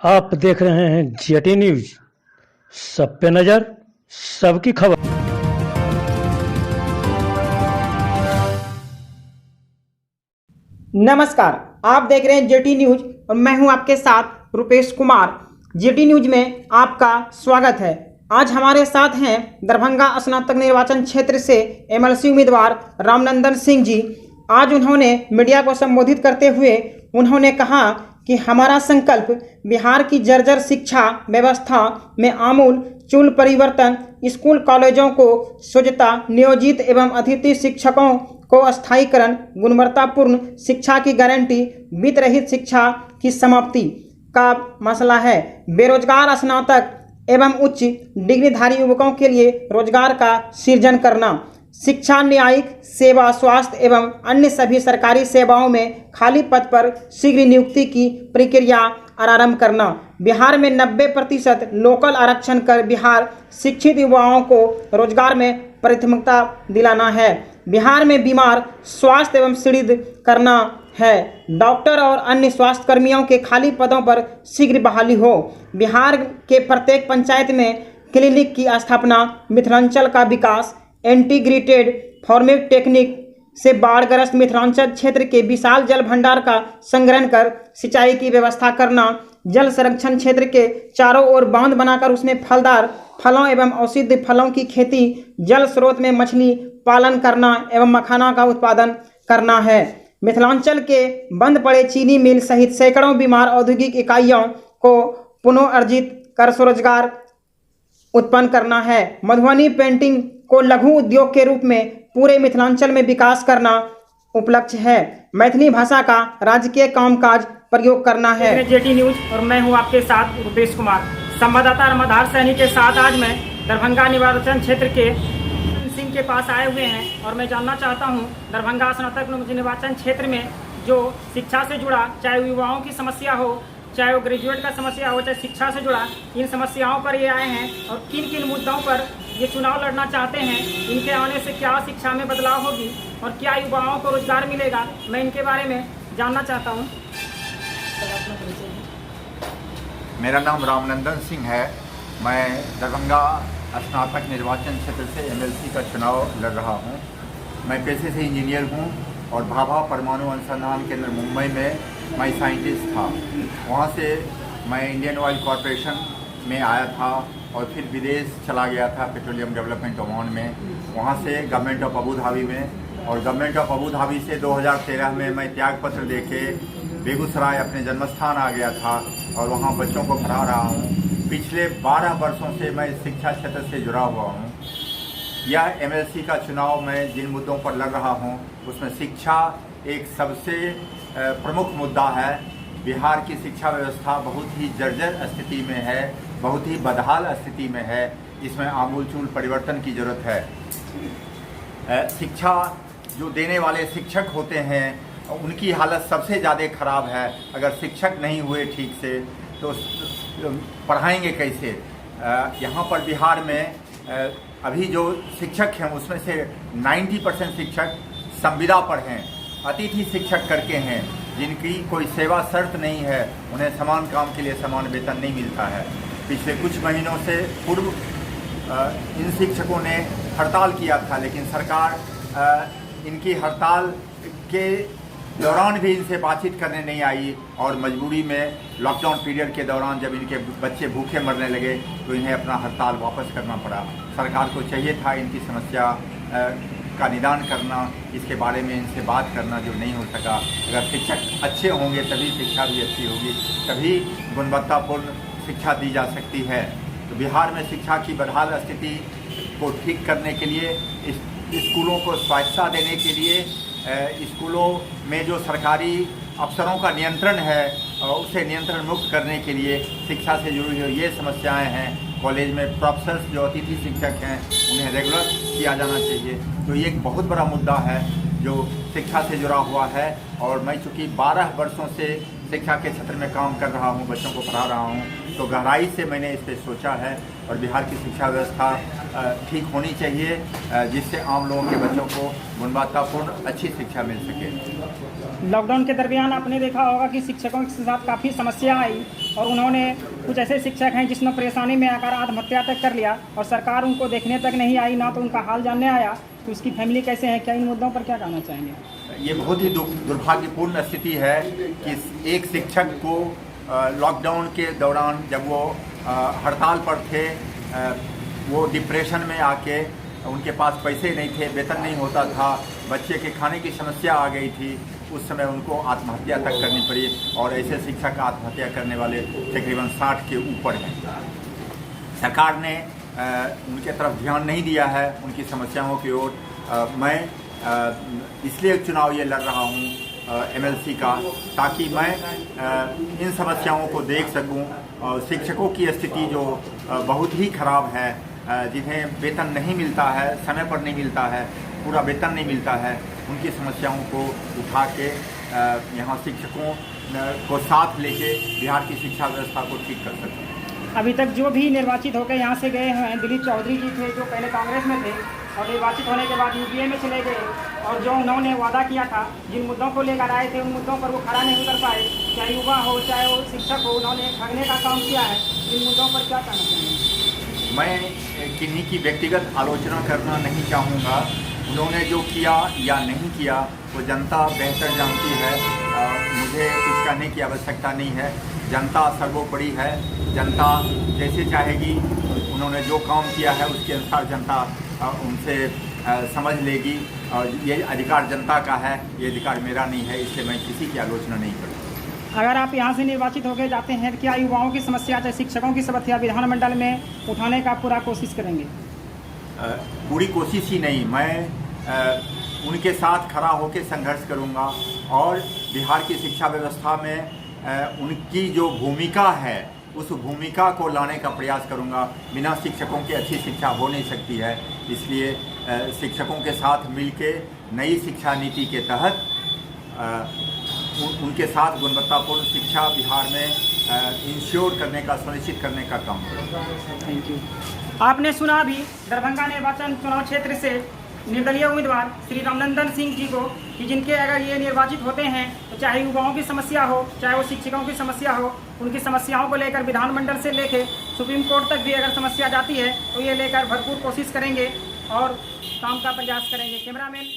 आप देख रहे हैं जेटी न्यूज। सब पे नजर, सबकी खबर। नमस्कार, आप देख रहे हैं जेटी न्यूज और मैं हूं आपके साथ रुपेश कुमार। जेटी न्यूज में आपका स्वागत है। आज हमारे साथ हैं दरभंगा स्नातक निर्वाचन क्षेत्र से एमएलसी उम्मीदवार रामनंदन सिंह जी। आज उन्होंने मीडिया को संबोधित करते हुए उन्होंने कहा कि हमारा संकल्प बिहार की जर्जर शिक्षा व्यवस्था में आमूल चूल परिवर्तन, स्कूल कॉलेजों को शुद्धता, नियोजित एवं अतिथि शिक्षकों को स्थायीकरण, गुणवत्तापूर्ण शिक्षा की गारंटी, वित्त रहित शिक्षा की समाप्ति का मसला है। बेरोजगार स्नातक एवं उच्च डिग्रीधारी युवकों के लिए रोजगार का सृजन करना, शिक्षा, न्यायिक सेवा, स्वास्थ्य एवं अन्य सभी सरकारी सेवाओं में खाली पद पर शीघ्र नियुक्ति की प्रक्रिया आरंभ करना, बिहार में 90% लोकल आरक्षण कर बिहार शिक्षित युवाओं को रोजगार में प्राथमिकता दिलाना है, बिहार में बीमार स्वास्थ्य एवं सुदृढ़ करना है, डॉक्टर और अन्य स्वास्थ्य कर्मियों के खाली पदों पर शीघ्र बहाली हो, बिहार के प्रत्येक पंचायत में क्लिनिक की स्थापना, मिथिलांचल का विकास, इंटीग्रेटेड फार्मिंग टेक्निक से बाढ़ग्रस्त मिथिलांचल क्षेत्र के विशाल जल भंडार का संग्रहण कर सिंचाई की व्यवस्था करना, जल संरक्षण क्षेत्र के चारों ओर बांध बनाकर उसमें फलदार फलों एवं औषधीय फलों की खेती, जल स्रोत में मछली पालन करना एवं मखाना का उत्पादन करना है, मिथिलांचल के बंद पड़े चीनी मिल सहित सैकड़ों बीमार औद्योगिक इकाइयों को पुनर्जीवित कर स्वरोजगार उत्पन्न करना है, मधुबनी पेंटिंग को लघु उद्योग के रूप में पूरे मिथिलांचल में विकास करना उपलक्ष्य है, मैथिली भाषा का राजकीय कामकाज प्रयोग करना है। जेटी न्यूज और मैं हूं आपके साथ रुपेश कुमार। संवाददाता रामाधार सैनी के साथ आज मैं दरभंगा निर्वाचन क्षेत्र के सिंह के पास आए हुए हैं और मैं जानना चाहता हूं दरभंगा स्नातक निर्वाचन क्षेत्र में जो शिक्षा से जुड़ा, चाहे युवाओं की समस्या हो, चाहे वो ग्रेजुएट का समस्या हो, चाहे शिक्षा से जुड़ा, इन समस्याओं पर ये आए हैं और किन किन मुद्दों पर ये चुनाव लड़ना चाहते हैं, इनके आने से क्या शिक्षा में बदलाव होगी और क्या युवाओं को रोजगार मिलेगा, मैं इनके बारे में जानना चाहता हूँ। मेरा नाम रामनंदन सिंह है। मैं दरभंगा स्नातक निर्वाचन क्षेत्र से एमएलसी का चुनाव लड़ रहा हूँ। मैं पेशे से इंजीनियर हूँ और भाभा परमाणु अनुसंधान केंद्र मुंबई में मैं साइंटिस्ट था। वहाँ से मैं इंडियन ऑयल कॉरपोरेशन में आया था और फिर विदेश चला गया था पेट्रोलियम डेवलपमेंट ओमान में, वहाँ से गवर्नमेंट ऑफ अबू धाबी में, और गवर्नमेंट ऑफ अबू धाबी से 2013 में मैं त्याग पत्र देके बेगूसराय अपने जन्मस्थान आ गया था और वहाँ बच्चों को पढ़ा रहा हूँ। पिछले 12 वर्षों से मैं शिक्षा क्षेत्र से जुड़ा हुआ हूँ। यह एमएलसी का चुनाव मैं जिन मुद्दों पर लड़ रहा हूँ उसमें शिक्षा एक सबसे प्रमुख मुद्दा है। बिहार की शिक्षा व्यवस्था बहुत ही जर्जर स्थिति में है, बहुत ही बदहाल स्थिति में है। इसमें आमूलचूल परिवर्तन की ज़रूरत है। शिक्षा जो देने वाले शिक्षक होते हैं उनकी हालत सबसे ज़्यादा ख़राब है। अगर शिक्षक नहीं हुए ठीक से तो पढ़ाएंगे कैसे। यहाँ पर बिहार में अभी जो शिक्षक हैं उसमें से 90% शिक्षक संविदा पर हैं, अतिथि शिक्षक करके हैं, जिनकी कोई सेवा शर्त नहीं है, उन्हें समान काम के लिए समान वेतन नहीं मिलता है। पिछले कुछ महीनों से पूर्व इन शिक्षकों ने हड़ताल किया था, लेकिन सरकार इनकी हड़ताल के दौरान भी इनसे बातचीत करने नहीं आई और मजबूरी में लॉकडाउन पीरियड के दौरान जब इनके बच्चे भूखे मरने लगे तो इन्हें अपना हड़ताल वापस करना पड़ा। सरकार को चाहिए था इनकी समस्या का निदान करना, इसके बारे में इनसे बात करना, जो नहीं हो सका। अगर शिक्षक अच्छे होंगे तभी शिक्षा भी अच्छी होगी, तभी गुणवत्तापूर्ण शिक्षा दी जा सकती है। तो बिहार में शिक्षा की बदहाल स्थिति को ठीक करने के लिए, स्कूलों को स्वायत्तता देने के लिए, स्कूलों में जो सरकारी अफसरों का नियंत्रण है उसे नियंत्रण मुक्त करने के लिए शिक्षा से जुड़ी हुई ये समस्याएं हैं। कॉलेज में प्रोफेसर्स जो अतिथि शिक्षक हैं उन्हें रेगुलर किया जाना चाहिए। तो ये एक बहुत बड़ा मुद्दा है जो शिक्षा से जुड़ा हुआ है। और मैं चूँकि 12 वर्षों से शिक्षा के क्षेत्र में काम कर रहा हूँ, बच्चों को पढ़ा रहा हूँ, तो गहराई से मैंने इस पर सोचा है और बिहार की शिक्षा व्यवस्था ठीक होनी चाहिए जिससे आम लोगों के बच्चों को गुणवत्तापूर्ण अच्छी शिक्षा मिल सके। लॉकडाउन के दरमियान आपने देखा होगा कि शिक्षकों के साथ काफ़ी समस्या आई, और उन्होंने कुछ ऐसे शिक्षक हैं जिसने परेशानी में आकर आत्महत्या तक कर लिया और सरकार उनको देखने तक नहीं आई, ना तो उनका हाल जानने आया कि उसकी फैमिली कैसे है। क्या इन मुद्दों पर क्या कहना चाहेंगे? ये बहुत ही दुर्भाग्यपूर्ण स्थिति है कि एक शिक्षक को लॉकडाउन के दौरान जब वो हड़ताल पर थे, वो डिप्रेशन में आके, उनके पास पैसे नहीं थे, वेतन नहीं होता था, बच्चे के खाने की समस्या आ गई थी, उस समय उनको आत्महत्या तक करनी पड़ी। और ऐसे शिक्षक आत्महत्या करने वाले तकरीबन 60 के ऊपर हैं। सरकार ने उनके तरफ ध्यान नहीं दिया है, उनकी समस्याओं की ओर। मैं इसलिए चुनाव ये लड़ रहा हूँ MLC का, ताकि मैं इन समस्याओं को देख सकूं। शिक्षकों की स्थिति जो बहुत ही ख़राब है, जिन्हें वेतन नहीं मिलता है, समय पर नहीं मिलता है, पूरा वेतन नहीं मिलता है, उनकी समस्याओं को उठा के यहाँ शिक्षकों को साथ लेके बिहार की शिक्षा व्यवस्था को ठीक कर सकते हैं। अभी तक जो भी निर्वाचित होकर यहाँ से गए हैं, दिलीप चौधरी जी थे जो पहले कांग्रेस में थे और निर्वाचित होने के बाद UPA में चले गए, और जो उन्होंने वादा किया था, जिन मुद्दों को लेकर आए थे, उन मुद्दों पर वो खड़ा नहीं कर पाए। चाहे युवा हो, चाहे वो शिक्षक हो, उन्होंने ठगने का काम किया है। इन मुद्दों पर क्या कहना चाहेंगे? मैं किन्हीं की व्यक्तिगत आलोचना करना नहीं चाहूँगा। उन्होंने जो किया या नहीं किया वो जनता बेहतर जानती है। मुझे कुछ कहने की आवश्यकता नहीं है। जनता सर्वोपरि है। जनता जैसे चाहेगी, उन्होंने जो काम किया है उसके अनुसार जनता उनसे समझ लेगी। और ये अधिकार जनता का है, ये अधिकार मेरा नहीं है, इसलिए मैं किसी की आलोचना नहीं करूँगा। अगर आप यहाँ से निर्वाचित होकर जाते हैं, क्या युवाओं की समस्या, चाहे शिक्षकों की समस्या विधानमंडल में उठाने का पूरा कोशिश करेंगे? पूरी कोशिश ही नहीं, मैं उनके साथ खड़ा होकर संघर्ष करूंगा और बिहार की शिक्षा व्यवस्था में उनकी जो भूमिका है उस भूमिका को लाने का प्रयास करूंगा। बिना शिक्षकों की अच्छी शिक्षा हो नहीं सकती है, इसलिए शिक्षकों के साथ मिलके नई शिक्षा नीति के तहत उनके साथ गुणवत्तापूर्ण शिक्षा बिहार में इंश्योर करने का, सुनिश्चित करने का काम करूंगा। Thank you. आपने सुना अभी दरभंगा निर्वाचन चुनाव क्षेत्र से निर्दलीय उम्मीदवार श्री रामनंदन सिंह जी को, कि जिनके अगर ये निर्वाचित होते हैं तो चाहे युवाओं की समस्या हो, चाहे वो शिक्षकों की समस्या हो, उनकी समस्याओं को लेकर विधानमंडल से लेकर सुप्रीम कोर्ट तक भी अगर समस्या जाती है तो ये लेकर भरपूर कोशिश करेंगे और काम का प्रयास करेंगे। कैमरामैन